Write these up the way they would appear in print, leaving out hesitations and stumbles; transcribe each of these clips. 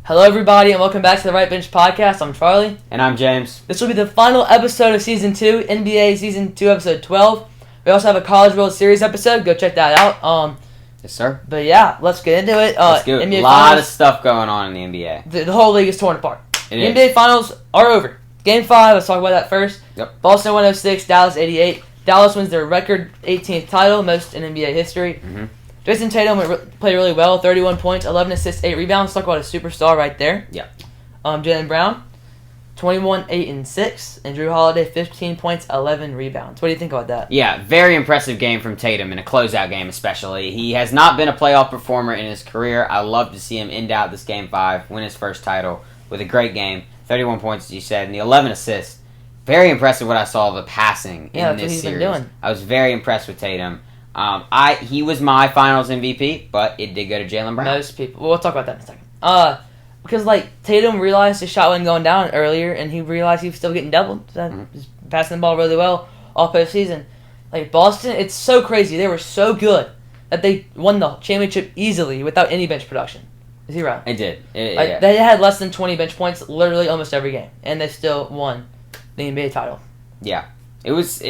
Hello, everybody, and welcome back to the Right Bench Podcast. I'm Charlie. And I'm James. This will be the final episode of Season 2, NBA Season 2, Episode 12. We also have a College World Series episode. Go check that out. Yes, sir. But yeah, let's get into it. Let's do it. NBA a lot Finals, of stuff going on in the NBA. The whole league is torn apart. It The is. NBA Finals are over. Game 5, let's talk about that first. Yep. Boston 106, Dallas 88. Dallas wins their record 18th title, most in NBA history. Mm-hmm. Jason Tatum played really well, 31 points, 11 assists, 8 rebounds. Talk about a superstar right there. Yeah. Jaylen Brown, 21, 8, and 6. And Drew Holiday, 15 points, 11 rebounds. What do you think about that? Yeah, very impressive game from Tatum in a closeout game especially. He has not been a playoff performer in his career. I love to see him end out this Game 5, win his first title with a great game. 31 points, as you said, and the 11 assists. Very impressive what I saw of the passing in that's this what he's series. been doing. I was very impressed with Tatum. He was my Finals MVP, but it did go to Jaylen Brown. Most people. We'll talk about that in a second. Because Tatum realized his shot wasn't going down earlier, and he realized he was still getting doubled. So he's passing the ball really well all postseason. Boston, it's so crazy. They were so good that they won the championship easily without any bench production. Is he right? It did. They had less than 20 bench points literally almost every game, and they still won the NBA title. Yeah. It was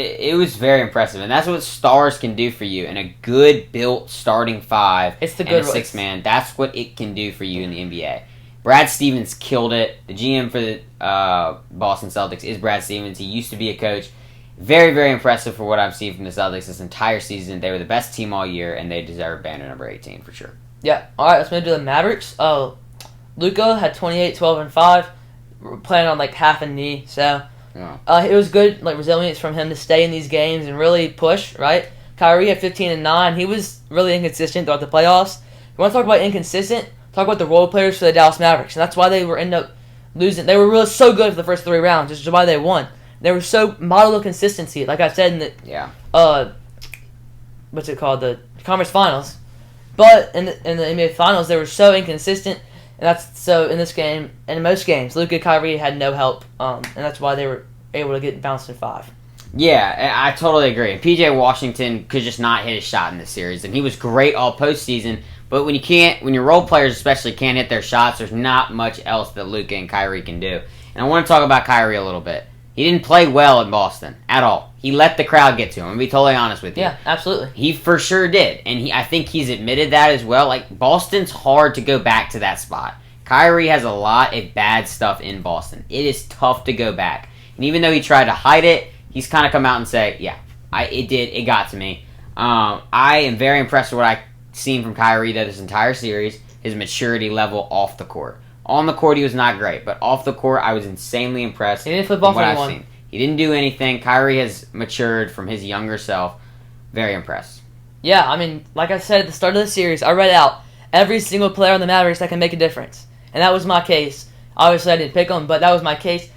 very impressive, and that's what stars can do for you. And a good built starting five It's the and good a six man. That's what it can do for you in the NBA. Brad Stevens killed it. The GM for the Boston Celtics is Brad Stevens. He used to be a coach. Very, very impressive for what I've seen from the Celtics this entire season. They were the best team all year, and they deserve banner number 18 for sure. Yeah. All right, let's move to the Mavericks. Luka had 28, 12, and 5. Playing on half a knee, so. Yeah. It was good, resilience from him to stay in these games and really push, right? Kyrie had 15 and 9. He was really inconsistent throughout the playoffs. You want to talk about inconsistent? Talk about the role players for the Dallas Mavericks, and that's why they end up losing. They were really so good for the first 3 rounds, which is why they won. They were so model of consistency, like I said in the what's it called, the conference finals. But in the NBA Finals, they were so inconsistent. And that's so in this game and in most games, Luka and Kyrie had no help, and that's why they were able to get bounced in 5. Yeah, I totally agree. PJ Washington could just not hit his shot in this series, and he was great all postseason. But when your role players especially can't hit their shots, there's not much else that Luka and Kyrie can do. And I want to talk about Kyrie a little bit. He didn't play well in Boston at all. He let the crowd get to him. I'm gonna be totally honest with you. Yeah, absolutely. He for sure did, and I think he's admitted that as well. Boston's hard to go back to that spot. Kyrie has a lot of bad stuff in Boston. It is tough to go back, and even though he tried to hide it, he's kind of come out and say, "Yeah, it got to me." I am very impressed with what I've seen from Kyrie this entire series. His maturity level off the court. On the court, he was not great, but off the court, I was insanely impressed. He didn't flip off what I've anyone. seen. He didn't do anything. Kyrie has matured from his younger self. Very impressed. Yeah, I mean, like I said at the start of the series, I read out every single player on the Mavericks that can make a difference. And that was my case. Obviously, I didn't pick them, but that was my case.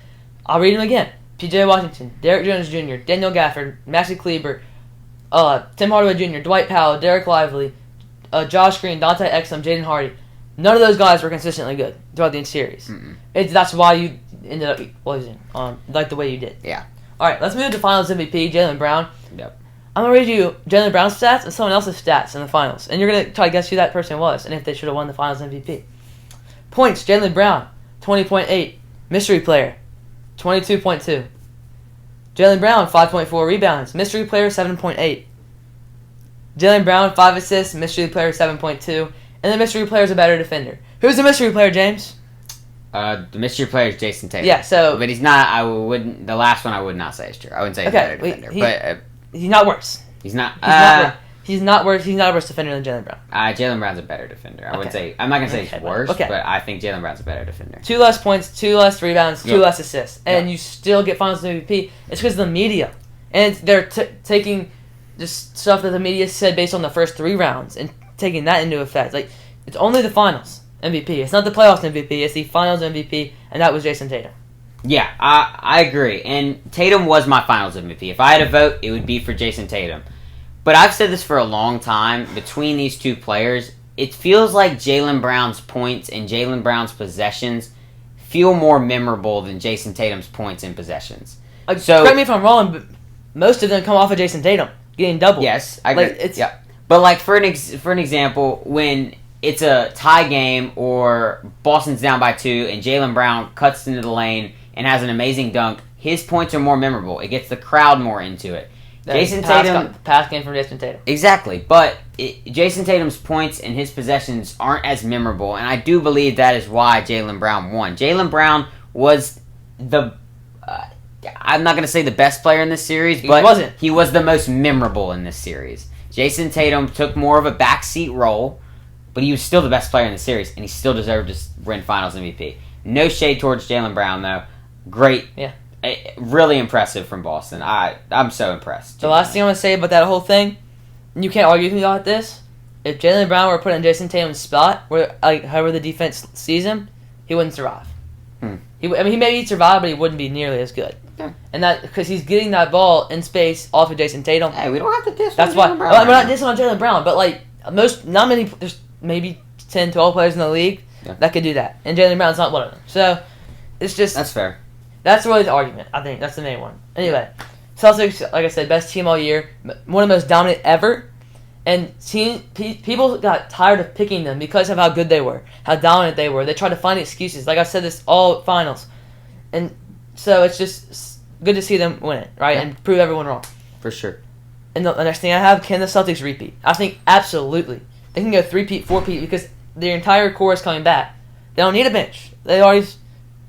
I'll read them again. P.J. Washington, Derek Jones Jr., Daniel Gafford, Maxi Kleber, Tim Hardaway Jr., Dwight Powell, Derek Lively, Josh Green, Dante Exum, Jaden Hardy. None of those guys were consistently good throughout the series. That's why you ended up losing, the way you did. Yeah. All right, let's move to Finals MVP, Jaylen Brown. Yep. I'm going to read you Jaylen Brown's stats and someone else's stats in the Finals. And you're going to try to guess who that person was and if they should have won the Finals MVP. Points, Jaylen Brown, 20.8. Mystery player, 22.2. Jaylen Brown, 5.4 rebounds. Mystery player, 7.8. Jaylen Brown, 5 assists. Mystery player, 7.2. And the mystery player is a better defender. Who's the mystery player, James? The mystery player is Jason Tatum. Yeah, so... But he's not, the last one I would not say is true. I wouldn't say he's a better defender. He's not worse. He's not... He's not worse defender than Jaylen Brown. Jaylen Brown's a better defender. I'm not going to say he's worse, but I think Jaylen Brown's a better defender. 2 less points, 2 less rebounds, 2 less assists. And you still get Finals MVP. It's because of the media. And they're taking just stuff that the media said based on the first 3 rounds and taking that into effect. It's only the Finals MVP. It's not the playoffs MVP. It's the Finals MVP, and that was Jason Tatum. Yeah, I agree. And Tatum was my Finals MVP. If I had a vote, it would be for Jason Tatum. But I've said this for a long time. Between these two players, it feels like Jaylen Brown's points and Jaylen Brown's possessions feel more memorable than Jason Tatum's points and possessions. Correct me if I'm wrong, but most of them come off of Jason Tatum getting double. Yes, I agree. Like, But like for an example, when it's a tie game or Boston's down by 2 and Jaylen Brown cuts into the lane and has an amazing dunk, his points are more memorable. It gets the crowd more into it. Jason Tatum, pass game from Jason Tatum. Exactly, but Jason Tatum's points and his possessions aren't as memorable, and I do believe that is why Jaylen Brown won. Jaylen Brown was I'm not going to say the best player in this series, but he was the most memorable in this series. Jason Tatum took more of a backseat role, but he was still the best player in the series, and he still deserved to win Finals MVP. No shade towards Jaylen Brown, though. Great. Yeah. Really impressive from Boston. I'm so impressed. The last thing I want to say about that whole thing, and you can't argue with me about this, if Jaylen Brown were put in Jason Tatum's spot, however the defense sees him, he wouldn't survive. He maybe survive, but he wouldn't be nearly as good. Yeah. And that because he's getting that ball in space off of Jason Tatum. Hey, we don't have to diss. That's why. We're not dissing on Jaylen Brown, but like not many. There's maybe 10, 12 players in the league that could do that, and Jaylen Brown's not one of them. So it's just that's fair. That's really the argument. I think that's the main one. Anyway, Celtics, like I said, best team all year, one of the most dominant ever, and people got tired of picking them because of how good they were, how dominant they were. They tried to find excuses. Like I said, this all finals, and so it's just good to see them win it, right, and prove everyone wrong. For sure. And the next thing I have, can the Celtics repeat? I think absolutely. They can go 3-peat, 4-peat because their entire core is coming back. They don't need a bench. They always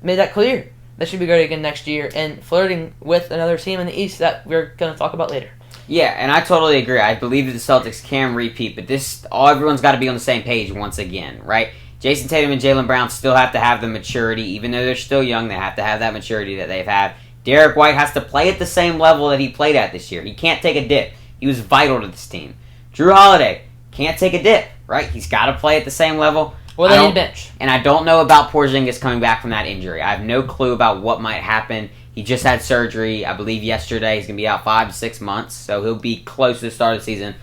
made that clear. They should be good again next year and flirting with another team in the East that we're going to talk about later. Yeah, and I totally agree. I believe that the Celtics can repeat, but everyone's got to be on the same page once again, right? Jason Tatum and Jaylen Brown still have to have the maturity. Even though they're still young, they have to have that maturity that they've had. Derek White has to play at the same level that he played at this year. He can't take a dip. He was vital to this team. Drew Holiday can't take a dip, right? He's got to play at the same level. Well, they need a bench. And I don't know about Porzingis coming back from that injury. I have no clue about what might happen. He just had surgery, I believe, yesterday. He's going to be out 5 to 6 months, so he'll be close to the start of the season.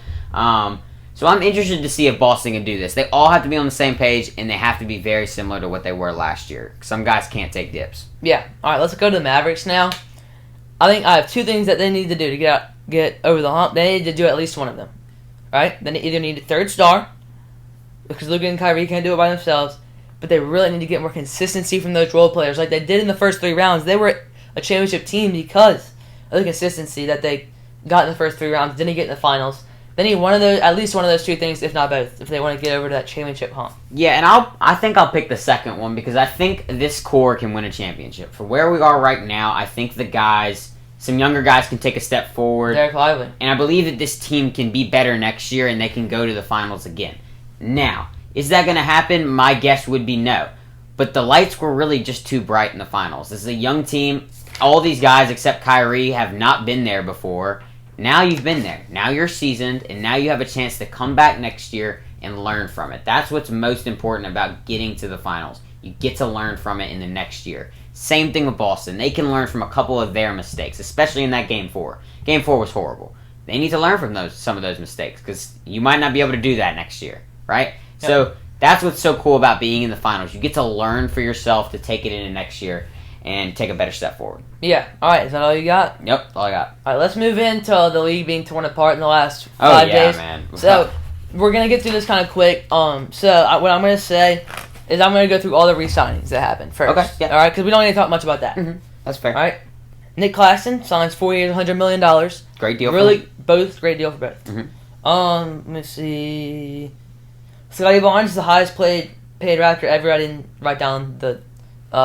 So I'm interested to see if Boston can do this. They all have to be on the same page, and they have to be very similar to what they were last year. Some guys can't take dips. Yeah. All right, let's go to the Mavericks now. I think I have 2 things that they need to do to get over the hump. They need to do at least one of them, right? They either need a third star, because Luka and Kyrie can't do it by themselves, but they really need to get more consistency from those role players like they did in the first 3 rounds. They were a championship team because of the consistency that they got in the first 3 rounds, didn't get in the finals. They need at least one of those 2 things, if not both, if they want to get over to that championship hump. Yeah, and I think I'll pick the second one because I think this core can win a championship. For where we are right now, I think some younger guys can take a step forward. Derek Lively. And I believe that this team can be better next year and they can go to the finals again. Now, is that going to happen? My guess would be no. But the lights were really just too bright in the finals. This is a young team. All these guys except Kyrie have not been there before. Now you've been there. Now you're seasoned, and now you have a chance to come back next year and learn from it. That's what's most important about getting to the finals. You get to learn from it in the next year. Same thing with Boston. They can learn from a couple of their mistakes, especially in that Game 4. Game 4 was horrible. They need to learn from some of those mistakes because you might not be able to do that next year, right? Yep. So that's what's so cool about being in the finals. You get to learn for yourself to take it into next year and take a better step forward. Yeah. All right. Is that all you got? Yep. All I got. All right. Let's move into the league being torn apart in the last 5 days. Man. So we're gonna get through this kind of quick. What I'm gonna say is I'm gonna go through all the re-signings that happened first. Okay. Yeah. All right. Because we don't need to talk much about that. Mm-hmm. That's fair. All right. Nick Claxton signs 4 years, $100 million. Great deal. Really, both great deal for both. Mm-hmm. Let me see. Scotty Barnes is the highest paid Raptor ever. I didn't write down the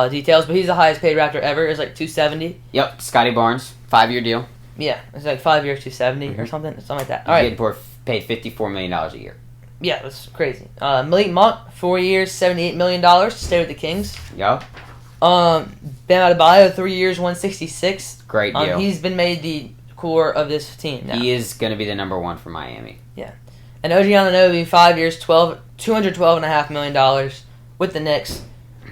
details, but he's the highest paid Raptor ever. It's like $270. Yep, Scotty Barnes, 5-year deal. Yeah, it's like 5 years, $270 or something like that. All right, getting paid $54 million a year. Yeah, that's crazy. Malik Monk, 4 years, $78 million to stay with the Kings. Yep. Bam Adebayo, 3 years, $166. Great deal. He's been made the core of this team now. He is going to be the number 1 for Miami. Yeah. And OG Anunoby, 5 years, $212.5 million with the Knicks.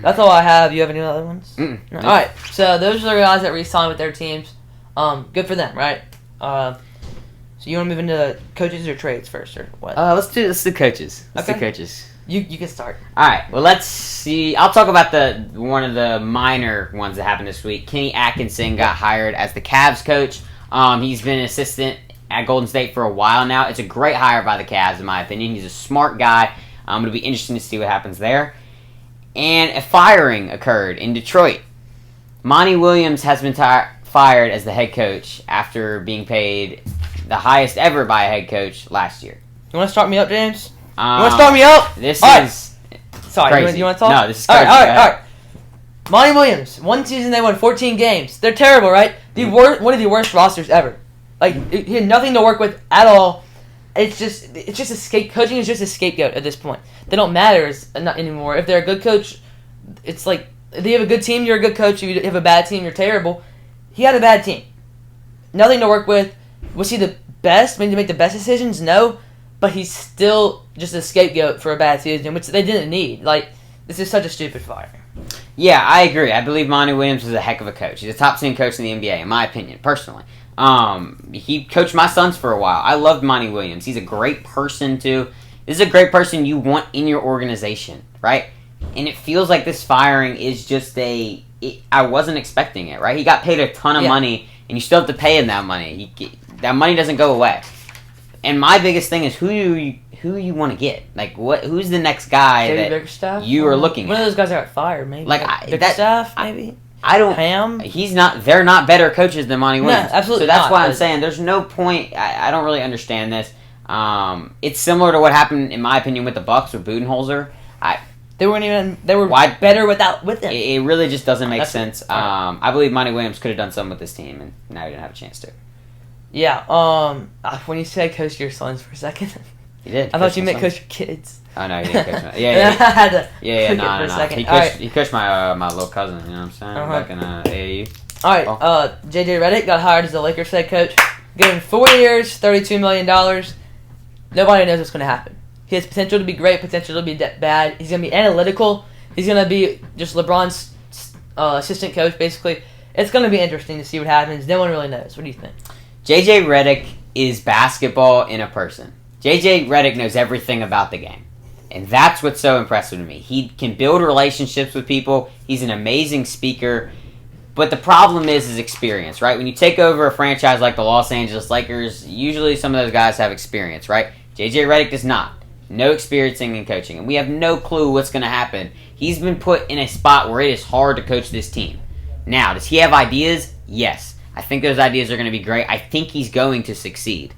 That's all I have. You have any other ones? No. All right. So those are the guys that re-signed with their teams. Good for them, right? So you want to move into coaches or trades first, or what? Let's do coaches. Let's do Okay. coaches. You can start. All right. Well, let's see. I'll talk about one of the minor ones that happened this week. Kenny Atkinson got hired as the Cavs coach. He's been an assistant at Golden State for a while now. It's a great hire by the Cavs, in my opinion. He's a smart guy. It'll be interesting to see what happens there. And a firing occurred in Detroit. Monty Williams has been fired as the head coach after being paid the highest ever by a head coach last year. You want to start me up, James? You want to start me up? This all is sorry. crazy. You want to talk? No, this is crazy. All right. Monty Williams. One season they won 14 games. They're terrible, right? One of the worst rosters ever. Like he had nothing to work with at all. It's just coaching is just a scapegoat at this point. They don't matter not anymore. If they're a good coach, it's like if you have a good team, you're a good coach. If you have a bad team, you're terrible. He had a bad team. Nothing to work with. Was he the best? Maybe to make the best decisions? No. But he's still just a scapegoat for a bad season, which they didn't need. Like, this is such a stupid fire. Yeah, I agree. I believe Monty Williams was a heck of a coach. He's a top 10 coach in the NBA, in my opinion, personally. He coached my sons for a while. I loved Monty Williams. He's a great person, too. This is a great person you want in your organization, right? And it feels like this firing is just I wasn't expecting it, right? He got paid a ton of money, and you still have to pay him that money. That money doesn't go away. And my biggest thing is who you want to get. Like, who's the next guy that you are looking at? One of those guys got fired, maybe. Like, Bickerstaff, maybe? I don't... Ham? They're not better coaches than Monty Williams. No, absolutely So that's not, why I'm saying there's no point... I don't really understand this. It's similar to what happened, in my opinion, with the Bucks with Budenholzer. They weren't even... They were better with him. It really just doesn't make sense. I believe Monty Williams could have done something with this team, and now he didn't have a chance to. Yeah, when you said coach your sons for a second... He did. I thought you meant coach your kids. Oh, no, he didn't coach my... Yeah. I had to no. He coached my little cousin, you know what I'm saying, back in AAU. All right, JJ Redick got hired as the Lakers head coach. Given 4 years, $32 million. Nobody knows what's going to happen. He has potential to be great, potential to be bad. He's going to be analytical. He's going to be just LeBron's assistant coach, basically. It's going to be interesting to see what happens. No one really knows. What do you think? JJ Redick is basketball in a person. JJ Redick knows everything about the game. And that's what's so impressive to me. He can build relationships with people. He's an amazing speaker. But the problem is his experience, right? When you take over a franchise like the Los Angeles Lakers, usually some of those guys have experience, right? JJ Redick does not. No experiencing in coaching. And we have no clue what's going to happen. He's been put in a spot where it is hard to coach this team. Now, does he have ideas? Yes. I think those ideas are going to be great. I think he's going to succeed.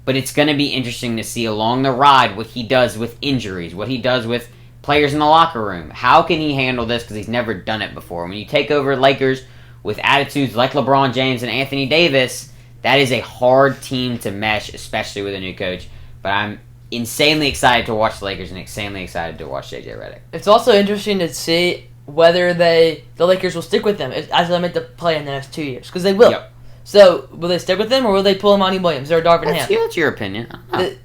But it's going to be interesting to see along the ride what he does with injuries, what he does with players in the locker room. How can he handle this? Because he's never done it before. When you take over Lakers with attitudes like LeBron James and Anthony Davis, that is a hard team to mesh, especially with a new coach. But I'm insanely excited to watch the Lakers and insanely excited to watch JJ Redick. It's also interesting to see whether the Lakers will stick with them as they make the play in the next 2 years. Because they will. Yep. So, will they stick with them, or will they pull Monty Williams or Darvin Ham? That's your opinion. What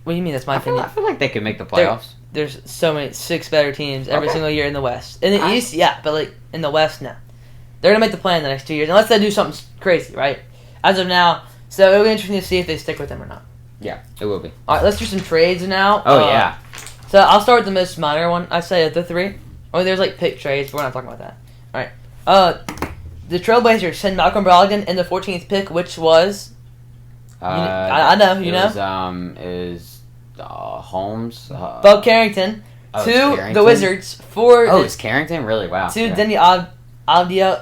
do you mean that's my opinion? I feel like they could make the playoffs. There's so many 6 better teams every single year in the West. In the East, yeah, but like in the West, no. They're going to make the play in the next 2 years, unless they do something crazy, right? As of now, so it'll be interesting to see if they stick with them or not. Yeah, it will be. All right, let's do some trades now. Oh, yeah. So, I'll start with the most minor one. I say the 3. Oh, there's like pick trades, but we're not talking about that. All right. The Trailblazers sent Malcolm Brogdon in the 14th pick, which was... I know, you know. Holmes. Bub Carrington to the Wizards for... Oh, it's Carrington? Really? Wow. To Denny Avdia.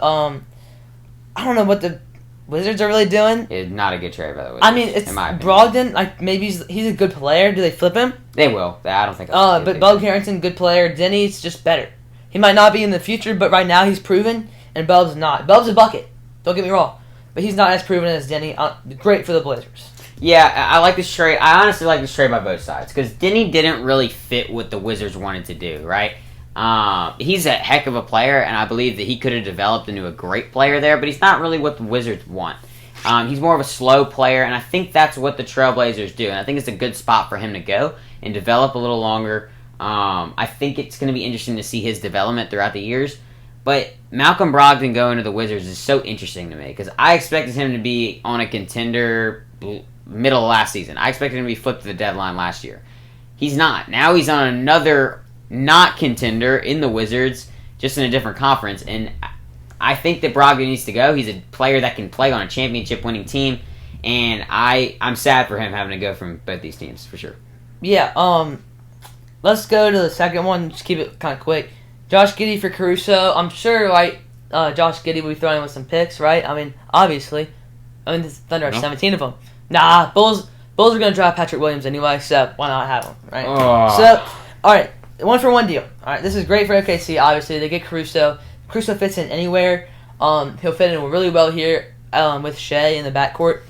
I don't know what the Wizards are really doing. It's not a good trade by the Wizards. I mean, it's Brogdon. Like, maybe he's a good player. Do they flip him? They will. I don't think... but Bub Carrington, good player. Denny's just better. He might not be in the future, but right now he's proven... And Bub's not. Bub's a bucket. Don't get me wrong. But he's not as proven as Denny. Great for the Blazers. Yeah, I like this trade. I honestly like this trade by both sides. Because Denny didn't really fit what the Wizards wanted to do, right? He's a heck of a player, and I believe that he could have developed into a great player there. But he's not really what the Wizards want. He's more of a slow player, and I think that's what the Trailblazers do. And I think it's a good spot for him to go and develop a little longer. I think it's going to be interesting to see his development throughout the years. But Malcolm Brogdon going to the Wizards is so interesting to me because I expected him to be on a contender middle of last season. I expected him to be flipped to the deadline last year. He's not. Now he's on another not contender in the Wizards, just in a different conference. And I think that Brogdon needs to go. He's a player that can play on a championship-winning team, and I'm sad for him having to go from both these teams for sure. Yeah. Let's go to the second one. Just keep it kind of quick. Josh Giddey for Caruso. I'm sure, right? Josh Giddey will be throwing in with some picks, right? I mean, obviously. I mean, the Thunder have 17 of them. Nah, Bulls are going to draft Patrick Williams anyway, so why not have him, right? Oh. So, all right, 1-for-1 deal. All right, this is great for OKC, obviously. They get Caruso. Caruso fits in anywhere. He'll fit in really well here with Shea in the backcourt.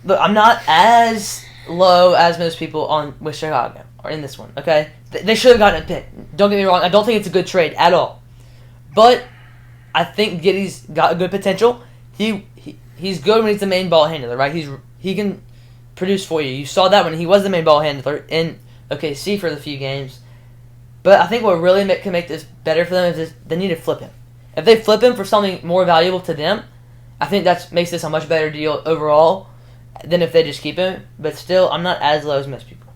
Look, I'm not as low as most people with Chicago or in this one, okay? They should have gotten a pick. Don't get me wrong. I don't think it's a good trade at all. But I think Giddey's got a good potential. He's good when he's the main ball handler, right? He can produce for you. You saw that when he was the main ball handler in OKC for the few games. But I think what really can make this better for them is they need to flip him. If they flip him for something more valuable to them, I think that makes this a much better deal overall than if they just keep him. But still, I'm not as low as most people.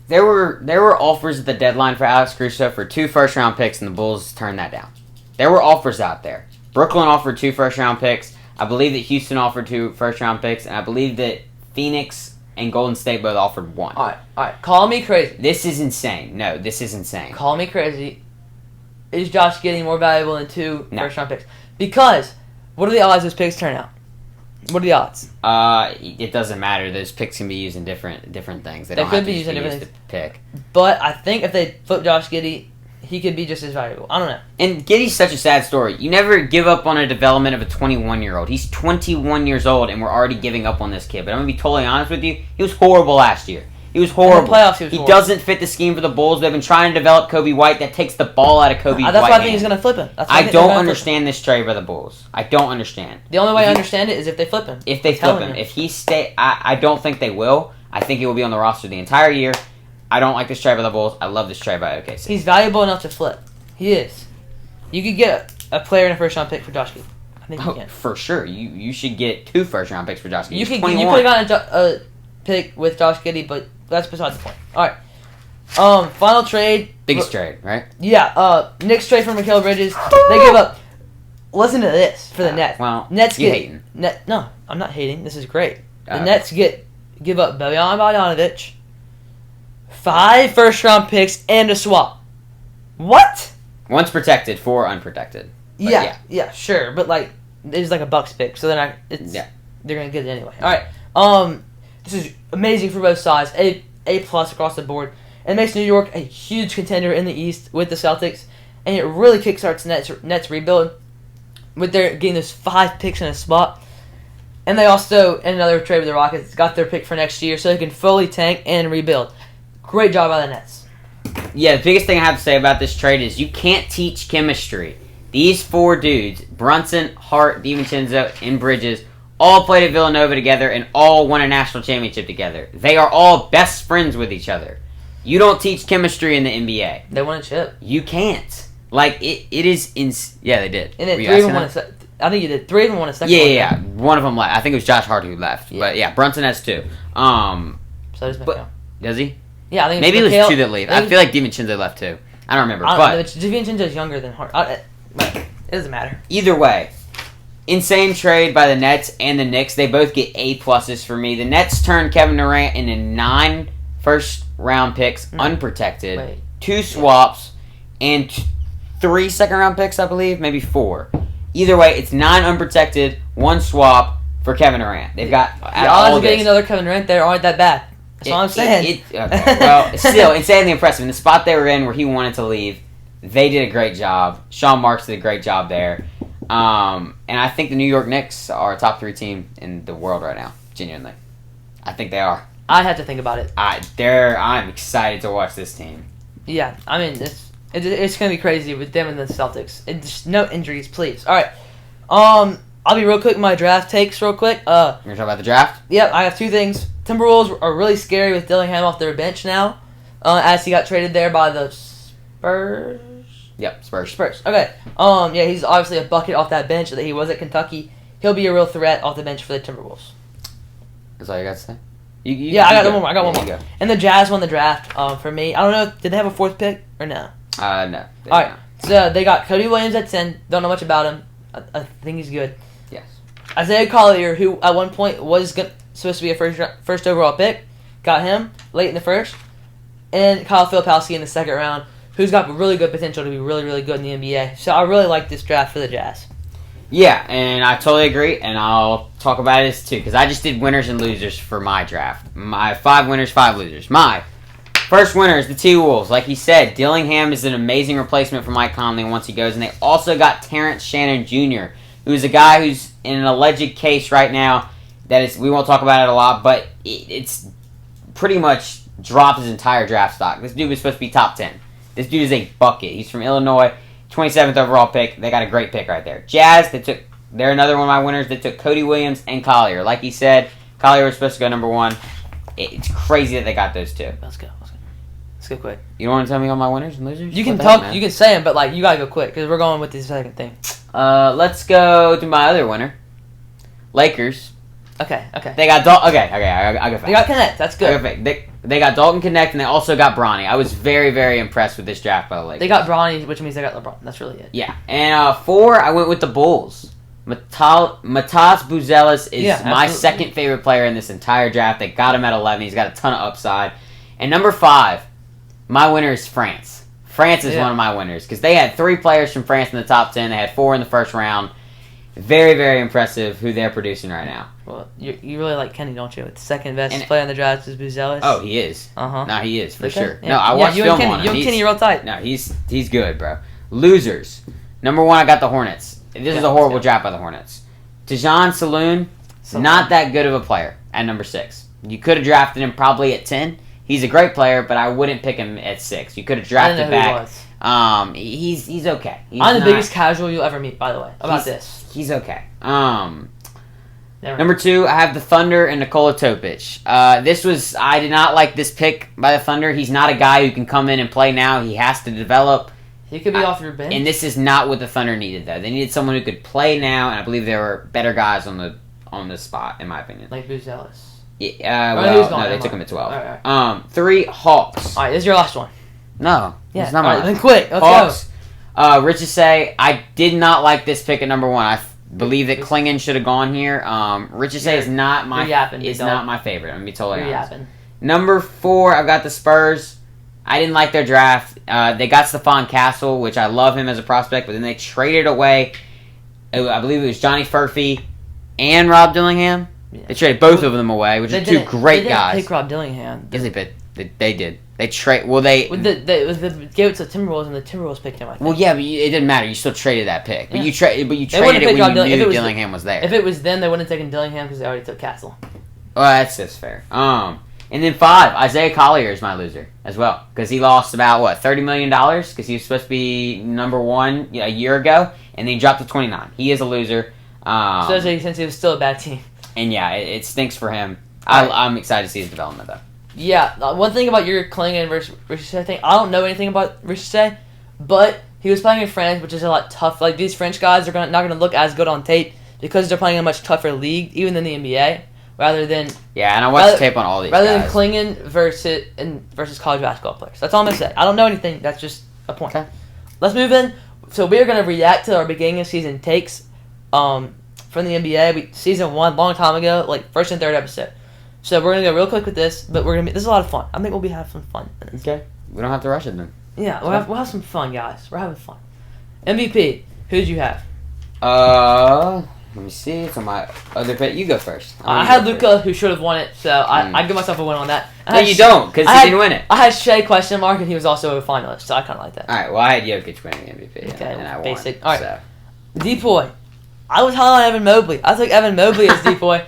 There were offers at the deadline for Alex Caruso for 2 first-round picks, and the Bulls turned that down. There were offers out there. Brooklyn offered 2 first-round picks. I believe that Houston offered 2 first-round picks, and I believe that Phoenix and Golden State both offered 1. All right. Call me crazy. This is insane. No, this is insane. Call me crazy. Is Josh Giddey more valuable than 2 first-round picks? Because what are the odds those picks turn out? What are the odds? It doesn't matter. Those picks can be used in different things. They They don't could have be to used in use different the pick. But I think if they flip Josh Giddey, he could be just as valuable. I don't know. And Giddey's such a sad story. You never give up on a development of a 21-year-old. He's 21 years old, and we're already giving up on this kid. But I'm going to be totally honest with you. He was horrible last year. He was horrible. In the playoffs, he was horrible. Doesn't fit the scheme for the Bulls. They've been trying to develop Kobe White that takes the ball out of Kobe White. That's why I think he's going to flip him. I don't understand this trade by the Bulls. I don't understand. The only way I understand it is if they flip him. If they flip him. If he stay, I don't think they will. I think he will be on the roster the entire year. I don't like this trade by the Bulls. I love this trade by OKC. He's valuable enough to flip. He is. You could get a player in a first-round pick for Josh Giddey. I think you can. For sure. You should get 2 first-round picks for Josh Giddey. You could have gotten a pick with Josh Giddey, but that's beside the point. All right. Final trade. Biggest trade, right? Yeah. Knicks trade for Mikal Bridges. They give up. Listen to this for the Nets. Well, Nets you get hating. No, I'm not hating. This is great. The Nets give up Bojan Bogdanovic, 5 first-round picks, and a swap. What? One's protected, 4 unprotected. Yeah, sure. But like, it's like a Bucks pick, so then they're gonna get it anyway. All right. This is amazing for both sides. A plus across the board. It makes New York a huge contender in the East with the Celtics, and it really kickstarts Nets rebuild with their getting those 5 picks in a spot. And they also, in another trade with the Rockets, got their pick for next year, so they can fully tank and rebuild. Great job by the Nets. Yeah, the biggest thing I have to say about this trade is you can't teach chemistry. These 4 dudes, Brunson, Hart, DiVincenzo, and Bridges, all played at Villanova together and all won a national championship together. They are all best friends with each other. You don't teach chemistry in the NBA. They won a chip. You can't. Like, it is... Yeah, they did. And then 3 of them won I think you did. 3 of them won a second one. Yeah. One of them left. I think it was Josh Hart who left. Yeah. But yeah, Brunson has 2. So does Mikal. Does he? Yeah, I think maybe it was 2 that leave. I feel like DiVincenzo left too. I don't remember. But DiVincenzo's younger than Hart. It doesn't matter. Either way, insane trade by the Nets and the Knicks. They both get A pluses for me. The Nets turned Kevin Durant into 9 first-round picks, unprotected, 2 swaps, and 3 second-round picks, I believe, maybe 4. Either way, it's 9 unprotected, 1 swap for Kevin Durant. They've got the odds of getting another Kevin Durant there aren't that bad. That's all I'm saying. Okay. Well, still, insanely impressive. In the spot they were in where he wanted to leave, they did a great job. Sean Marks did a great job there. And I think the New York Knicks are a top 3 team in the world right now. Genuinely. I think they are. I have to think about it. I'm excited to watch this team. Yeah, I mean, it's going to be crazy with them and the Celtics. Just no injuries, please. All right. I'll be real quick with my draft takes real quick. You're going to talk about the draft? Yep, I have 2 things. Timberwolves are really scary with Dillingham off their bench now, as he got traded there by the Spurs. Yep, Spurs. Okay. Yeah, he's obviously a bucket off that bench that he was at Kentucky. He'll be a real threat off the bench for the Timberwolves. That's all you got to say? I got one more. Yeah, one more. And the Jazz won the draft. For me, I don't know. Did they have a fourth pick or no? No. All right. So they got Cody Williams at 10. Don't know much about him. I think he's good. Yes. Isaiah Collier, who at one point was supposed to be a first overall pick, got him late in the first. And Kyle Filipowski in the second round, who's got really good potential to be really, really good in the NBA. So I really like this draft for the Jazz. Yeah, and I totally agree, and I'll talk about this too, because I just did winners and losers for my draft. My 5 winners, 5 losers. My first winner is the T-Wolves. Like he said, Dillingham is an amazing replacement for Mike Conley once he goes, and they also got Terrence Shannon Jr., who's a guy who's in an alleged case right now that is, we won't talk about it a lot, but it's pretty much dropped his entire draft stock. This dude was supposed to be top 10. This dude is a bucket. He's from Illinois. 27th overall pick. They got a great pick right there. Jazz, they're another one of my winners. They took Cody Williams and Collier. Like he said, Collier was supposed to go number 1. It's crazy that they got those two. Let's go quick. You don't want to tell me all my winners and losers? You can talk. You can say them, but you gotta go quick because we're going with the second thing. Let's go to my other winner, Lakers. Okay. They got Dalton. Okay. I go fast. They got Connect. That's good. They got Dalton Connect, and they also got Bronny. I was very, very impressed with this draft by the Lakers. They got Bronny, which means they got LeBron. That's really it. Yeah. And 4, I went with the Bulls. Matas Buzelis is my second favorite player in this entire draft. They got him at 11. He's got a ton of upside. And number 5, my winner is France. France is one of my winners because they had 3 players from France in the top 10. They had 4 in the first round. Very, very impressive who they're producing right now. Well, you really like Kenny, don't you? The second best player on the draft is Buzelis. Oh, he is. Uh-huh. No, he is, for sure. Yeah. No, I watched film on him. You and Kenny real tight. No, he's good, bro. Losers. Number 1, I got the Hornets. This is a horrible draft by the Hornets. Tejan Saloon, not that good of a player at number 6. You could have drafted him probably at 10. He's a great player, but I wouldn't pick him at 6. You could have drafted back. He's okay. I'm the biggest casual you'll ever meet, by the way. About this. He's okay. Number 2, I have the Thunder and Nikola Topic. I did not like this pick by the Thunder. He's not a guy who can come in and play now. He has to develop. He could be off your bench. And this is not what the Thunder needed, though. They needed someone who could play now, and I believe there were better guys on the spot, in my opinion. Like Buzelis. Yeah, no, they took him at 12. All right. 3, Hawks. All right, this is your last one. No, it's not my last. Then quick, let's Hawks. Richard say, I did not like this pick at number 1. I believe that Klingon should have gone here. Richard say is not my favorite. I'm gonna be totally honest. Number 4, I've got the Spurs. I didn't like their draft. They got Stephon Castle, which I love him as a prospect, but then they traded away, I believe it was Johnny Furphy and Rob Dillingham. Yeah. They traded both of them away, which are 2 great guys. They didn't pick Rob Dillingham. Yes, they did. They trade. Gave it to the Timberwolves, and the Timberwolves picked him. I think. Well, yeah, but it didn't matter. You still traded that pick, but you traded it when you knew Dillingham was there. If it was then, they wouldn't have taken Dillingham because they already took Castle. Well, that's fair. And then 5, Isaiah Collier is my loser as well because he lost about $30 million because he was supposed to be number 1 a year ago, and then he dropped to 29. He is a loser. Since he was still a bad team. And yeah, it stinks for him. I'm excited to see his development though. Yeah, one thing about your Klingon versus Richard thing, I don't know anything about Richard, but he was playing in France, which is a lot tough. Like these French guys are not going to look as good on tape because they're playing in a much tougher league, even than the NBA. Rather than and I watched tape on all these rather guys. than Klingon versus college basketball players. That's all I'm gonna say. I don't know anything. That's just a point. Okay. Let's move in. So we are gonna react to our beginning of season takes from the NBA. Season 1, long time ago, like first and third episode. So we're gonna go real quick with this, but this is a lot of fun. I think we'll be having some fun. Okay. We don't have to rush it then. Yeah, we'll have some fun, guys. We're having fun. MVP. Who did you have? Let me see. It's on my other pick. You go first. I had Luka, who should have won it, so I give myself a win on that. No, you don't, because he didn't win it. I had Shea question mark, and he was also a finalist, so I kind of like that. All right, well, I had Jokic winning MVP, okay, and I basic. won. All right, D-Boy. I was high on Evan Mobley. I took Evan Mobley as D-Boy,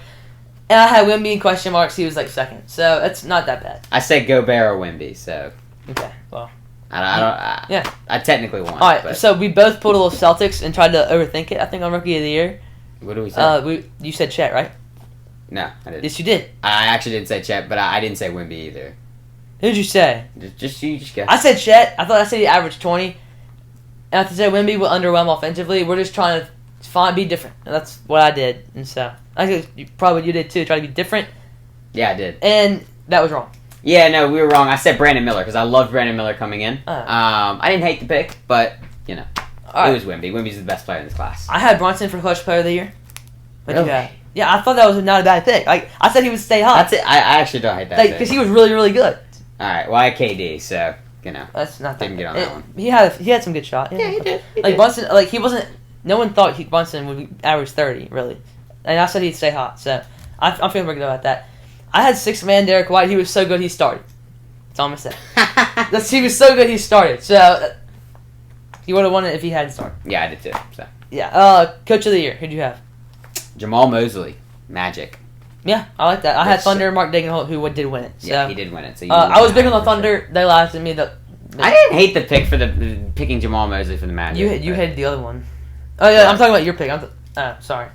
and I had Wemby in question marks. He was like second, so it's not that bad. I said Gobert or Wemby, so. Okay, well. I technically won. All right, so we both pulled a little Celtics and tried to overthink it, I think, on Rookie of the Year. What do we say? You said Chet, right? No, I didn't. Yes, you did. I actually didn't say Chet, but I didn't say Wemby either. Who did you say? Just go. I said Chet. I thought I said he averaged 20. And I said Wemby will underwhelm offensively. We're just trying to be different. And that's what I did. And so, I think you did too. Try to be different Yeah, I did. And that was wrong. Yeah, no, we were wrong. I said Brandon Miller because I loved Brandon Miller coming in. Oh. I didn't hate the pick, but, you know, All right. it was Wemby. Wemby's the best player in this class. I had Brunson for Clutch Player of the Year. What'd you Really? have? Yeah, I thought that was not a bad pick. Like, I said he would stay hot. That's it. I actually don't hate that pick. Because he was really, really good. All right, well, I had KD, so, you know. That's not that Didn't get on bad. that one. He had some good shot. Yeah, he did. He Like did. Brunson, like he wasn't. No one thought Brunson would average 30 really, and I said he'd stay hot. So I'm feeling pretty good about that. I had 6-man Derek White. He was so good he started. That's all I'm gonna say. He was so good he started. So he would have won it if he hadn't started. Yeah, I did too. So Yeah. Coach of the year. Who'd you have? Jamal Mosley, Magic. Yeah, I like that. I had Yes. Thunder, Mark Dagenholt, who did win it. So, Yeah, he did win it. So I was big on the for Thunder. sure. They laughed at me. I didn't hate the pick for the picking Jamal Mosley for the Magic. You but- hated the other one. Oh yeah, What? I'm talking about your pick. Sorry.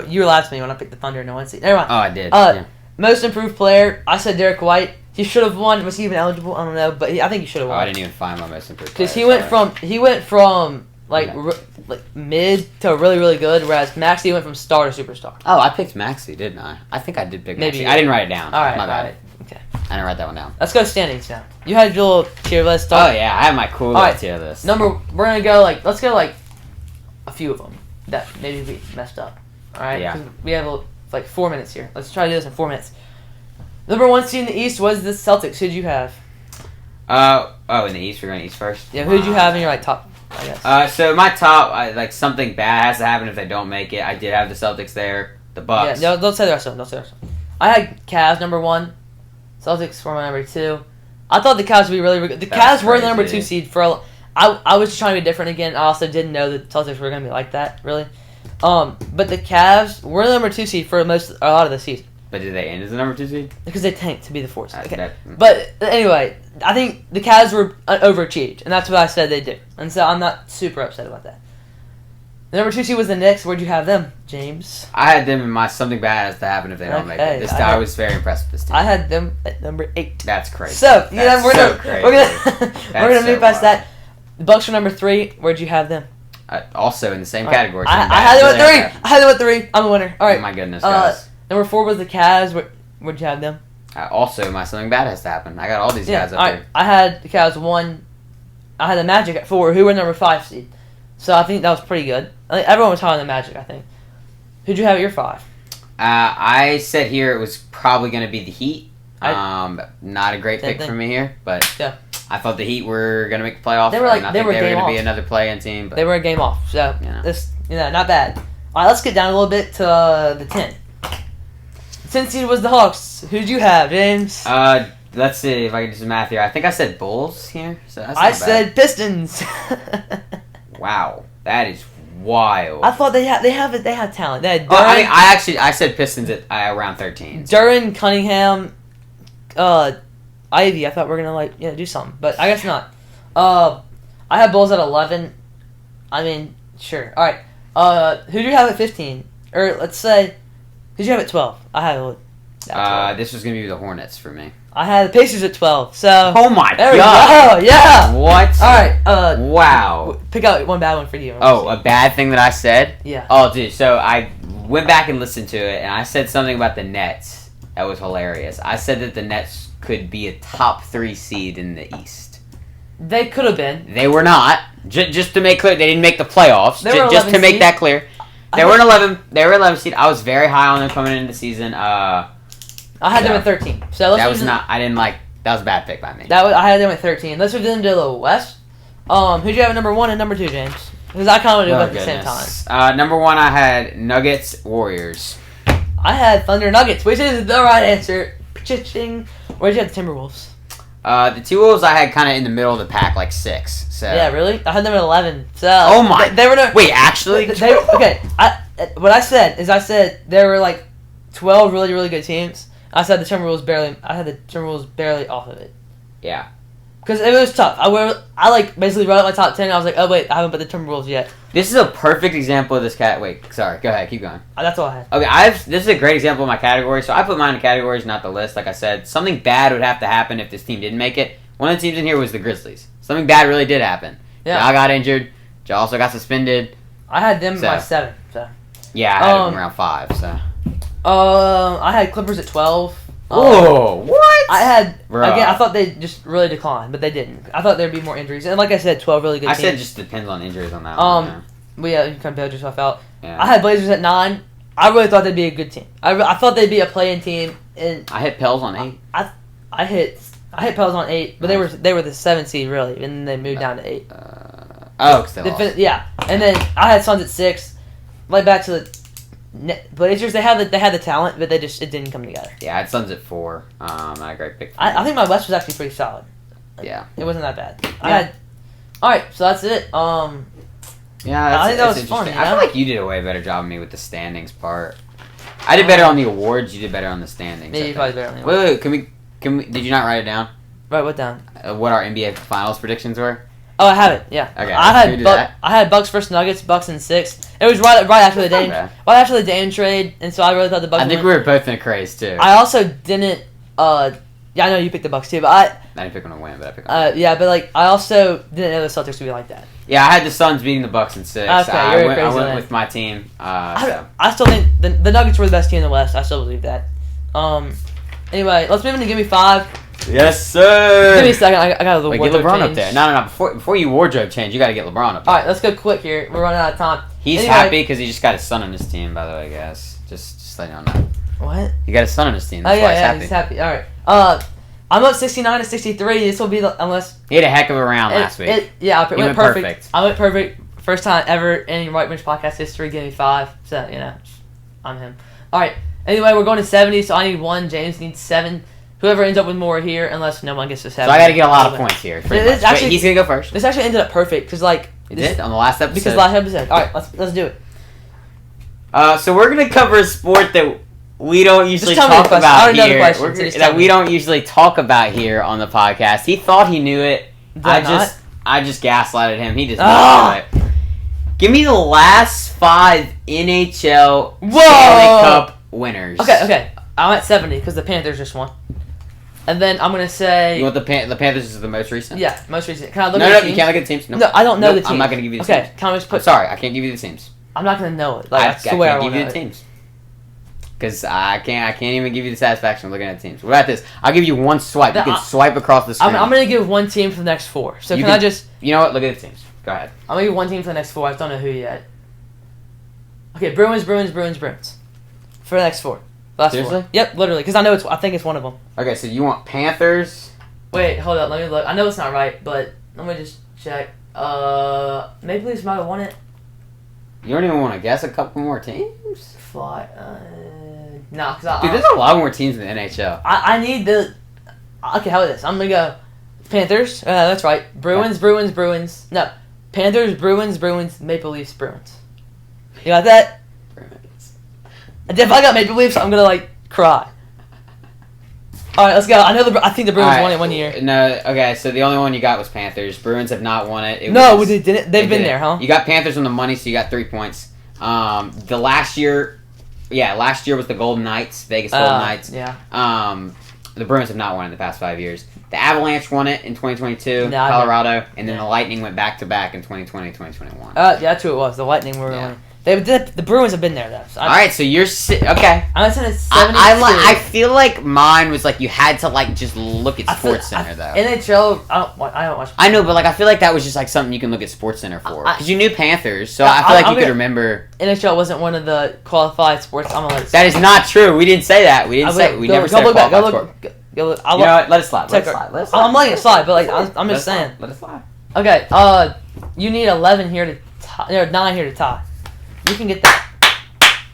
You laughed at me when I picked the Thunder in the 1 seed. Never mind. Oh, I did. Most improved player. I said Derek White. He should have won. Was he even eligible? I don't know, but I think he should have Oh, won. I didn't even find my most improved. Because player, he went from like Yeah. like mid to really really good, whereas Maxey went from star to superstar. Oh, I picked Maxey, didn't I? I think I did pick Maybe Maxey. you I did. didn't write it down. All right, My bad. all right, okay. I didn't write that one down. Let's go standings now. You had your little tier list. Oh yeah, I have my cool All little right. tier list. We're gonna go let's go a few of them that maybe we messed up. All right. Yeah. 'Cause we have like 4 minutes here. Let's try to do this in 4 minutes. Number 1 seed in the East was the Celtics. Who'd you have? In the East, we're going East first. Yeah, who'd you have in your top? I guess. So my top, something bad has to happen if they don't make it. I did have the Celtics there. The Bucks. Yeah, don't say the rest of them. I had Cavs number 1. Celtics were my number 2. I thought the Cavs would be really, really good. The That's Cavs were the number crazy. 2 seed for. I was just trying to be different again. I also didn't know the Celtics were going to be like that, really. But the Cavs were the number 2 seed for a lot of the season But did they end as the number 2 seed? because they tanked to be the 4th seed. Okay. That- But anyway, I think the Cavs were overachieved, and that's what I said they did. And so I'm not super upset about that. The number 2 seed was the Knicks. Where'd you have them, James? I had them in my something bad has to happen if they don't make Okay, it. This I time I had- was very impressed with this team. I had them at number 8. That's crazy. So we're That's gonna so crazy. we're gonna That's move so past wild. that. The Bucks were number 3. Where'd you have them? Also in the same All right. category. I same bad. had them at Really 3. have I had them at 3. I'm a winner. All that. right. Oh my goodness, guys. Number 4 was the Cavs. Where'd you have them? Also, my something bad has to happen. I got all these guys up all right. there. I had the Cavs 1. I had the Magic at 4, who were number 5 seed. So I think that was pretty good. I think everyone was high on the Magic, I think. Who'd you have at your 5? I said here it was probably going to be the Heat. Not a great Same pick thing. for me here, but Yeah. I thought the Heat were going to make the playoffs. They were like- and I they think were they were game going to be off. another play-in team. But They were a game off. So Yeah. this, not bad. All right, let's get down a little bit to the 10. 10 seed was the Hawks. Who'd you have, James? let's see if I can do some math here. I think I said Bulls here. So that's I not bad. said Pistons. Wow, that is wild. I thought they had talent. They had Oh, I mean, I said Pistons at around 13. Duran, Cunningham, Ivy. I thought we were gonna do something, but I guess not. I had Bulls at 11. I mean, sure. All right. Who do you have at 15? Or let's say, who do you have at 12? I have. This was gonna be the Hornets for me. I had the Pacers at 12. So. Oh my There we god! go. Yeah. What? All right. Wow. Pick out one bad one for you. Oh, a bad thing that I said? Yeah. Oh, dude. So I went back and listened to it, and I said something about the Nets. That was hilarious. I said that the Nets could be a top 3 seed in the East. They could have been. They were not. Just to make clear, they didn't make the playoffs. They were Just to 11 make seed. that clear, they were an 11. They were 11 seed. I was very high on them coming into the season. I had them Yeah. at 13. So let's That move was to- not. I didn't like. That was a bad pick by me. I had them at 13. Let's move into the West. Who'd you have at number 1 and number 2, James? Because I kind of do Oh, both at the same time. goodness. Number 1, I had Nuggets, Warriors. I had Thunder Nuggets, which is the right answer. Ching. Where'd you have the Timberwolves? The T-Wolves I had kind of in the middle of the pack, like 6. So. Yeah, really? I had them at 11. So Oh my! They were no. Wait, actually? Okay. What I said is there were like 12 really really good teams. I said the Timberwolves barely. I had the Timberwolves barely off of it. Yeah. Because it was tough. I basically wrote out my top 10. I was like, oh wait, I haven't put the Timberwolves yet. This is a perfect example of this cat. Wait, sorry. Go ahead. Keep going. That's all I had. Okay, this is a great example of my category. So I put mine in categories, not the list. Like I said, something bad would have to happen if this team didn't make it. One of the teams in here was the Grizzlies. Something bad really did happen. Yeah. Ja got injured. Ja also got suspended. I had them So. by 7. So Yeah, I had them around 5. So I had Clippers at 12. Oh, what? I had Bruh. again. I thought they just really declined, but they didn't. I thought there'd be more injuries, and like I said, 12 really good I teams. said it just depends on injuries on that one. But yeah, you kind of bailed yourself out. Yeah. I had Blazers at 9. I really thought they'd be a good team. I thought they'd be a play-in team, and I hit Pels on 8. I hit Pels on 8, but they were the 7th seed really, and then they moved down to 8. Because they lost. Yeah, and then I had Suns at 6. Right back to the Blazers. They had the talent, but it didn't come together. Yeah, I had Suns at 4. Not a great pick. I think my West was actually pretty solid. Yeah, it wasn't that bad. Yeah. All right, so that's it. Yeah, I think that was interesting. fun. I feel like you did a way better job than me with the standings part. I did better on the awards. You did better on the standings. Yeah, you probably better on the awards. Wait. Can we? Did you not write it down? Right, what down? What our NBA Finals predictions were? Oh, I have it. Yeah. Okay. I had Bucks versus Nuggets. Bucks in 6. It was right after the Dame. bad. Right after the Dame trade, and so I really thought the Bucks. I think we were both in a craze too. I also didn't. Yeah, I know you picked the Bucks too, but I didn't pick them to win, but I picked them. yeah, but like I also didn't know the Celtics would be like that. Yeah, I had the Suns beating the Bucks in 6. Okay, I you're crazy went with my team. So. I still think the Nuggets were the best team in the West. I still believe that. Anyway, let's move into Gimme 5. Yes, sir. Give me a second. I got a little Wait, wardrobe get LeBron change. up there. No. Before you wardrobe change, you got to get LeBron up there. All right, let's go quick here. We're running out of time. He's happy because he just got his son on his team. By the way, guys, just letting you know. What? He got his son on his team. Oh That's yeah, why he's happy. All right. I'm up 69-63. This will be unless he had a heck of a round last week. I He went perfect. perfect. I went perfect. First time ever in Right Bench podcast history. Give me 5. So I'm him. All right. Anyway, we're going to 70. So I need 1. James needs 7. Whoever ends up with more here, unless no one gets to 7. So I got to get a lot of points here. Wait, he's gonna go first. This actually ended up perfect because It did on the last episode. Because last episode. All right, let's do it. So we're gonna cover a sport that we don't usually Just tell me the talk question. I about already know the question, so just tell That me. we don't usually talk about here on the podcast. He thought he knew it. I just gaslighted him. He just didn't know it. Give me the last 5 NHL Stanley Cup winners. Okay. I'm at 70 because the Panthers just won. And then I'm gonna say. You want the Panthers is the most recent? Yeah, most recent. Can I look No, at the teams? you can't look at the teams. No, I don't know the teams. I'm not gonna give you the teams. teams. Can I just put? I'm sorry, I can't give you the teams. I'm not gonna know it. That's the I way I can't want give you the teams. Because I can't even give you the satisfaction of looking at the teams. What about this? I'll give you one swipe. You can swipe across the screen. I'm gonna give 1 team for the next 4. So can I just? You know what? Look at the teams. Go ahead. I'm gonna give 1 team for the next 4. I just don't know who yet. Okay, Bruins. For the next 4. Last Seriously? 4. Yep, literally. Because I think it's one of them. Okay, so you want Panthers? Wait, hold up. Let me look. I know it's not right, but let me just check. Maple Leafs might have won it. You don't even want to guess a couple more teams? Fly. No, because Dude, there's a lot more teams in the NHL. I need the. Okay, how about this? I'm gonna go Panthers. That's right. Bruins. No, Panthers, Bruins, Maple Leafs, Bruins. You got that? Bruins. If I got Maple Leafs, I'm gonna cry. All right, let's go. I think the Bruins won it 1 year. No, okay. So the only one you got was Panthers. Bruins have not won it. They didn't. They've been there, huh? You got Panthers on the money, so you got 3 points. The last year was the Golden Knights, Vegas Golden Knights. Yeah. The Bruins have not won in the past 5 years. The Avalanche won it in 2022, Colorado, and then the Lightning went back to back in 2020, 2021. Yeah, that's who it was. The Lightning were winning. The Bruins have been there though. So all right, so you're okay. I'm at 72. I feel like mine was you had to just look at Sports Center though. NHL, I don't watch. I know, but I feel like that was just something you can look at Sports Center for because you knew Panthers, so I feel like you could remember. NHL wasn't one of the qualified sports. I'm gonna let it that is not true. We didn't say that. We never said qualified sport. You know what? Let it slide. I'm letting it slide, but I'm just saying. Let it slide. Okay. You need 11 here to tie, or 9 here to tie. You can get that.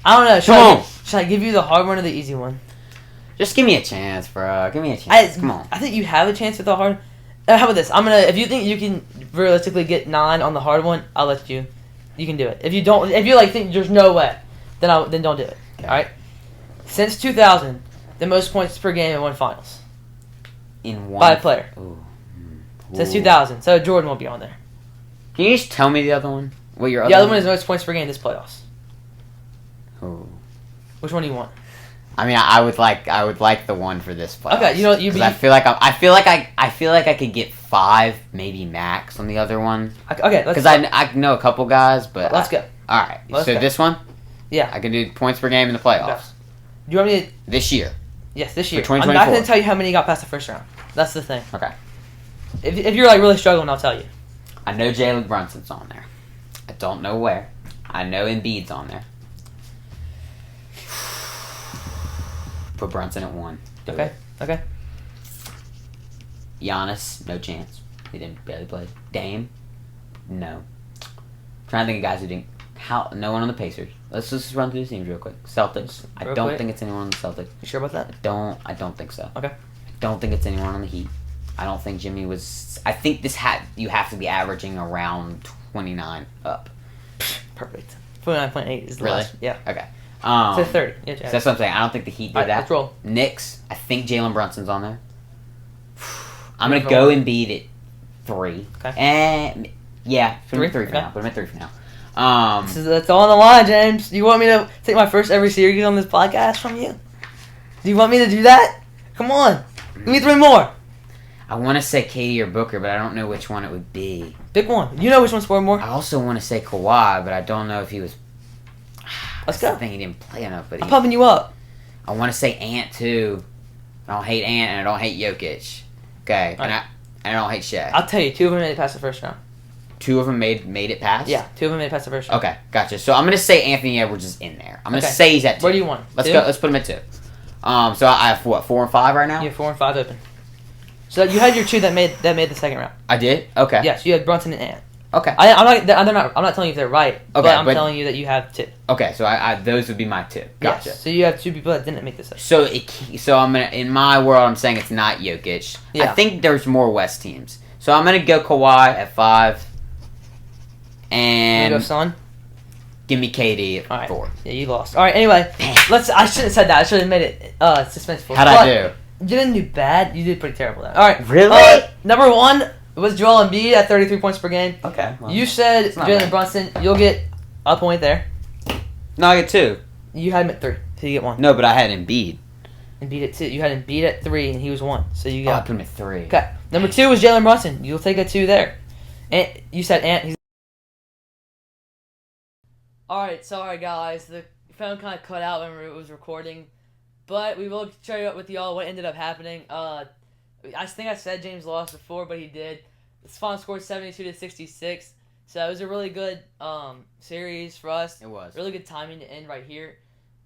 I don't know. Should I give you the hard one or the easy one? Just give me a chance, bro. Give me a chance. Come on. I think you have a chance with the hard. How about this? If you think you can realistically get 9 on the hard one, I'll let you. You can do it. If you don't, if you think there's no way, then don't do it. Okay. All right. Since 2000, the most points per game in one finals. In one by a player. Ooh. Since 2000, so Jordan won't be on there. Can you just tell me the other one? What your the other one is most points per game this playoffs. Oh. Which one do you want? I mean, I would like the one for this playoffs. Okay, you know what I feel like I could get 5, maybe max on the other one. Okay, let's. Because I know a couple guys, but let's go. All right, Let's go. this one, yeah, I can do points per game in the playoffs. Okay. Do you want me to? This year. Yes, this year. For I'm 2024. not going to tell you how many got past the first round. That's the thing. Okay. If you're like really struggling, I'll tell you. I know Jalen Brunson's on there. I don't know where. I know Embiid's on there. Put Brunson at 1. Do Okay. it. Okay. Giannis, no chance. He didn't barely play. Dame, no. Trying to think of guys who didn't. No one on the Pacers. Let's just run through the teams real quick. Celtics. I Real don't quick. think it's anyone on the Celtics. You sure about that? I don't think so. Okay. I don't think it's anyone on the Heat. I don't think Jimmy was. I think you have to be averaging around 29 up. Perfect. 29.8 is the Really? last. Yeah. Okay. So 30. Yeah, So that's what I'm saying. I don't think the Heat did Alright, that. let's roll. Knicks. I think Jalen Brunson's on there. I'm Three gonna for go one. Embiid at 3. Okay. And yeah, put him at 3 for Okay. now. Put him at 3 for now. That's all on the line, James. Do you want me to take my first ever series on this podcast from you? Do you want me to do that? Come on. Give me 3 more. I want to say Katie or Booker, but I don't know which one it would be. Pick one. You know which one scored more. I also want to say Kawhi, but I don't know if he was. Let's I go. think he didn't play enough, but I'm pumping you up. I want to say Ant too. I don't hate Ant and I don't hate Jokic. Okay, and Alright. I don't hate Shaq. I'll tell you, 2 of them made it past the first round. 2 of them made it past. Yeah, 2 of them made it past the first round. Okay, gotcha. So I'm gonna say Anthony Edwards is in there. I'm gonna Okay. say he's at 2. Where do you want? Let's 2? go. Let's put him at 2. So I have what, 4 and 5 right now? You have 4 and 5 open. So you had your 2 that made the second round. I did. Okay. Yes, you had Brunson and Ant. Okay. I'm not telling you if they're right. But I'm but- telling you that you have 2. Okay. So I those would be my 2. Gotcha. Yes. So you have 2 people that didn't make this up. So I'm gonna, in my world, I'm saying it's not Jokic. I Yeah. think there's more West teams. So I'm gonna go Kawhi at 5, And and go Son. give me KD at All right. 4. Yeah, you lost. All right. Anyway, I shouldn't have said that. I should have made it suspenseful. How'd But I do? You didn't do bad. You did pretty terrible. Though. All right. Really? Number 1 was Joel Embiid at 33 points per game. Okay. Well, You said it's not Jalen bad. Brunson. You'll get a point there. no, I get 2. You had him at 3, so you get 1. No, but I had Embiid. Embiid at 2. You had Embiid at 3, and he was 1, so you Oh, I got. put him at 3. Okay. Number 2 was Jalen Brunson. You'll take a 2 there. And you said Ant. He's. All right. Sorry, guys. The phone kind of cut out when it was recording, but we will share with y'all what ended up happening. I think I said James lost before, but he did. The final score 72-66. So it was a really good series for us. It was. Really good timing to end right here.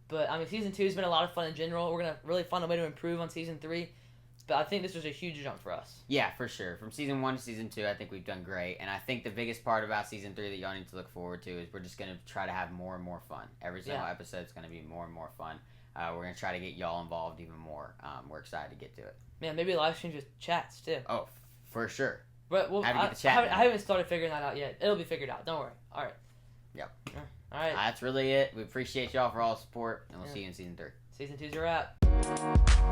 But I mean, season 2 has been a lot of fun in general. We're gonna really find a way to improve on season 3. But I think this was a huge jump for us. Yeah, for sure. From season 1 to season 2, I think we've done great. And I think the biggest part about season 3 that y'all need to look forward to is we're just going to try to have more and more fun. Every single episode is going to be more and more fun. We're going to try to get y'all involved even more. We're excited to get to it. Man, maybe live streams with chats too. Oh, for sure. But Have to get the chat. I haven't started figuring that out yet. It'll be figured out. Don't worry. All right. Yep. All right. That's really it. We appreciate y'all for all the support, and we'll see you in season 3. Season 2's a wrap.